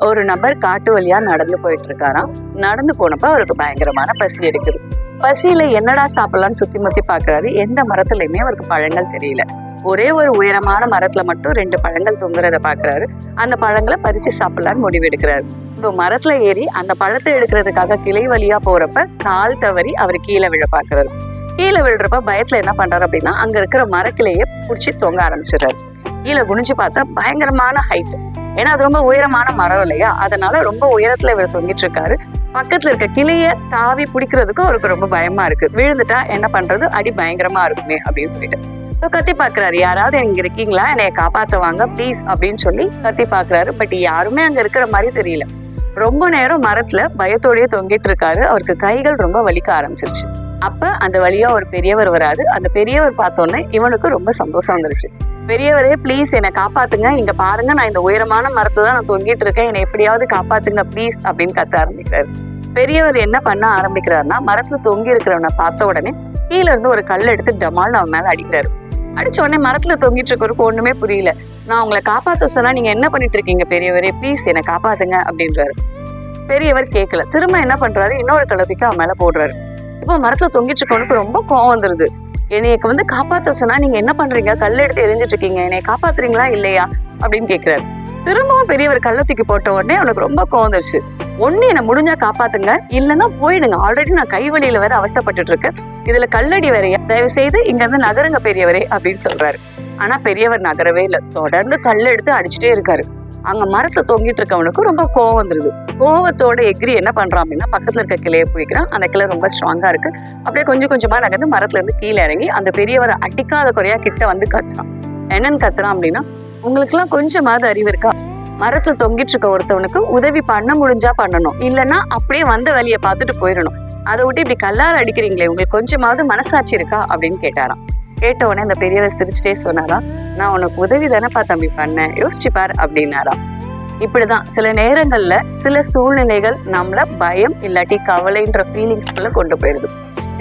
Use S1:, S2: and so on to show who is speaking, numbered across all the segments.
S1: ஒரு நபர் காட்டு வழியா நடந்து போயிட்டு இருக்காராம். நடந்து போனப்ப அவருக்கு பயங்கரமான பசி எடுக்குது. பசியில என்னடா சாப்பிடலாம்னு சுத்தி முத்தி பாக்குறாரு. எந்த மரத்துலயுமே அவருக்கு பழங்கள் தெரியல. ஒரே ஒரு உயரமான மரத்துல மட்டும் 2 பழங்கள் தொங்குறத பாக்குறாரு. அந்த பழங்களை பறிச்சு சாப்பிடலான்னு முடிவு எடுக்கிறாரு. சோ மரத்துல ஏறி அந்த பழத்தை எடுக்கிறதுக்காக கிளை வழியா போறப்ப கால் தவறி அவர் கீழே விழ பாக்குறாரு. கீழே விழுறப்ப பயத்துல என்ன பண்றாரு அப்படின்னா அங்க இருக்கிற மரக்கிளையே புடிச்சு தொங்க ஆரம்பிச்சிடுறாரு. கீழே குனிஞ்சு பார்த்தா பயங்கரமான ஹைட். ஏன்னா அது ரொம்ப உயரமான மரம் இல்லையா, அதனால ரொம்ப உயரத்துல இவர் தொங்கிட்டு இருக்காரு. பக்கத்துல இருக்க கிளைய தாவி பிடிக்கிறதுக்கும் அவருக்கு ரொம்ப பயமா இருக்கு. விழுந்துட்டா என்ன பண்றது, அடி பயங்கரமா இருக்குமே அப்படின்னு சொல்லிட்டு கத்தி பாக்குறாரு. யாராவது இங்க இருக்கீங்களா, என்னைய காப்பாத்துவாங்க ப்ளீஸ் அப்படின்னு சொல்லி கத்தி பாக்குறாரு. பட் யாருமே அங்க இருக்கிற மாதிரி தெரியல. ரொம்ப நேரம் மரத்துல பயத்தோடய தொங்கிட்டு இருக்காரு. அவருக்கு கைகள் ரொம்ப வலிக்க ஆரம்பிச்சிருச்சு. அப்ப அந்த வழியா ஒரு பெரியவர் வராது. அந்த பெரியவர் பார்த்தோன்னே இவனுக்கு ரொம்ப சந்தோஷம் வந்துருச்சு. பெரியவரே ப்ளீஸ் என்னை காப்பாத்துங்க, இங்க பாருங்க நான் இந்த உயரமான மரத்தை தான் நான் தொங்கிட்டு இருக்கேன், என்னை எப்படியாவது காப்பாத்துங்க ப்ளீஸ் அப்படின்னு கத்த ஆரம்பிக்கிறாரு. பெரியவர் என்ன பண்ண ஆரம்பிக்கிறாருன்னா மரத்துல தொங்கி இருக்கிறவனை பார்த்த உடனே கீழ இருந்து ஒரு கல் எடுத்து டமால்னு அவன் மேல அடிக்கிறாரு. அடிச்ச உடனே மரத்துல தொங்கிட்டு இருக்கவருக்கு ஒண்ணுமே புரியல. நான் உங்களை காப்பாத்த சொன்னா நீங்க என்ன பண்ணிட்டு இருக்கீங்க பெரியவரே, ப்ளீஸ் என்னை காப்பாத்துங்க அப்படின்றாரு. பெரியவர் கேட்கல. திரும்ப என்ன பண்றாரு, இன்னொரு கல்லத்துக்கு அவன் மேல போடுறாரு. இப்போ மரத்துல தொங்கிட்டு இருக்கவனுக்கு ரொம்ப கோவம் வந்துருது. என்னைய காப்பாத்த சொன்னா நீங்க என்ன பண்றீங்க, கல் எடுத்து எரிஞ்சிட்டு இருக்கீங்க, என்னைய காப்பாத்துறீங்களா இல்லையா அப்படின்னு கேட்கிறாரு. திரும்பவும் பெரியவர் கள்ளத்துக்கு போட்ட உடனே அவனுக்கு ரொம்ப கோவம் வந்துருச்சு. ஒண்ணு என்ன முடிஞ்சா காப்பாத்துங்க, இல்லைன்னா போயிடுங்க, ஆல்ரெடி நான் கை வலியில வேற அவஸ்தப்பட்டுட்டு இருக்கேன், இதுல கல்லடி வேறையா, தயவு செய்து இங்க இருந்து நகருங்க பெரியவரே அப்படின்னு சொல்றாரு. ஆனா பெரியவர் நகரவே இல்லை. தொடர்ந்து கல் எடுத்து அடிச்சுட்டே இருக்காரு. அங்க மரத்துல தொங்கிட்டு இருக்கவனுக்கு ரொம்ப கோவம் வந்துருது. கோவத்தோட எகிரி என்ன பண்றான் அப்படின்னா பக்கத்துல இருக்க கிளையை பிடிக்கிறான். அந்த கிளை ரொம்ப ஸ்ட்ராங்கா இருக்கு. அப்படியே கொஞ்சம் கொஞ்சமா நகர்ந்து மரத்துல இருந்து கீழே இறங்கி அந்த பெரியவரை அடிக்காத குறையா கிட்ட வந்து கத்துறான். என்னன்னு கத்துறான் அப்படின்னா, உங்களுக்கு எல்லாம் கொஞ்சமாவது அறிவு இருக்கா, மரத்துல தொங்கிட்டு இருக்க ஒருத்தவனுக்கு உதவி பண்ண முடிஞ்சா பண்ணணும், இல்லைன்னா அப்படியே வந்த வழியை பார்த்துட்டு போயிடணும், அதை விட்டு இப்படி கல்லால் அடிக்கிறீங்களே, உங்களுக்கு கொஞ்சமாவது மனசாட்சி இருக்கா அப்படின்னு கேட்டாராம். கேட்ட உடனே அந்த பெரியவர் சிரிச்சுட்டே சொன்னாராம், நான் உனக்கு உதவி தானேப்பா தம்பி பண்ணேன், யோசிச்சுப்பார் அப்படின்னாராம். இப்படிதான் சில நேரங்கள்ல சில சூழ்நிலைகள் நம்மள பயம் இல்லாட்டி கவலைன்ற ஃபீலிங்ஸ்குள்ள கொண்டு போயிடுது.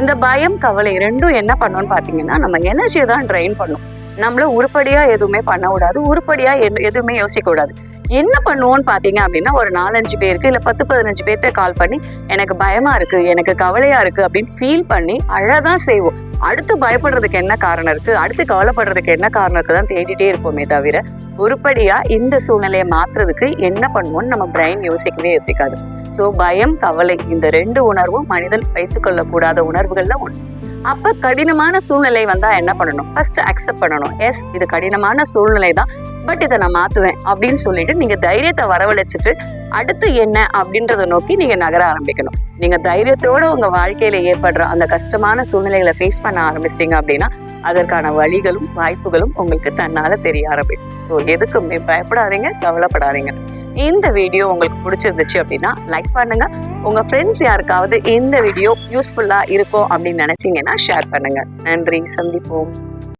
S1: இந்த பயம் கவலை ரெண்டும் என்ன பண்ணோம்னு பாத்தீங்கன்னா நம்ம எனர்ஜியை தான் ட்ரெயின் பண்ணும். நம்மள உருப்படியா எதுவுமே பண்ண கூடாது, உருப்படியா எதுவுமே யோசிக்க கூடாது. என்ன பண்ணுவோம்னு பாத்தீங்க அப்படின்னா ஒரு 4-5 பேருக்கு இல்ல 10-15 பேர்கிட்ட கால் பண்ணி எனக்கு பயமா இருக்கு, எனக்கு கவலையா இருக்கு அப்படின்னு ஃபீல் பண்ணி அழதான் செய்வோம். அடுத்து பயப்படுறதுக்கு என்ன காரணம் இருக்கு, அடுத்து கவலைப்படுறதுக்கு என்ன காரணம் இருக்கு தான் தேடிட்டே இருப்போமே தவிர உருப்படியா இந்த சூழ்நிலையை மாத்துறதுக்கு என்ன பண்ணுவோம்னு நம்ம பிரெயின் யோசிக்காது. சோ பயம் கவலை இந்த 2 உணர்வும் மனிதன் வைத்துக் கொள்ளக்கூடாத உணர்வுகள்ல ஒண்ணு. அப்ப கடினமான சூழ்நிலை வந்தா என்ன பண்ணணும், ஃபர்ஸ்ட் அக்செப்ட் பண்ணணும். எஸ் இது கடினமான சூழ்நிலை தான், பட் இதை நான் மாத்துவேன் அப்படின்னு சொல்லிட்டு நீங்க தைரியத்தை வரவழைச்சிட்டு அடுத்து என்ன அப்படின்றத நோக்கி நீங்க நகர ஆரம்பிக்கணும். நீங்க தைரியத்தோட உங்க வாழ்க்கையில ஏற்படுற அந்த கஷ்டமான சூழ்நிலைகளை ஃபேஸ் பண்ண ஆரம்பிச்சிட்டீங்க அப்படின்னா அதற்கான வழிகளும் வாய்ப்புகளும் உங்களுக்கு தன்னால தெரிய ஆரம்பிக்கும். ஸோ எதுக்குமே பயப்படாதீங்க, கவலைப்படாதீங்க. இந்த வீடியோ உங்களுக்கு பிடிச்சிருந்துச்சு அப்படின்னா லைக் பண்ணுங்க. உங்க ஃப்ரெண்ட்ஸ் யாருக்காவது இந்த வீடியோ யூஸ்ஃபுல்லா இருக்கும் அப்படின்னு நினைச்சீங்கன்னா ஷேர் பண்ணுங்க. நன்றி, சந்திப்போம்.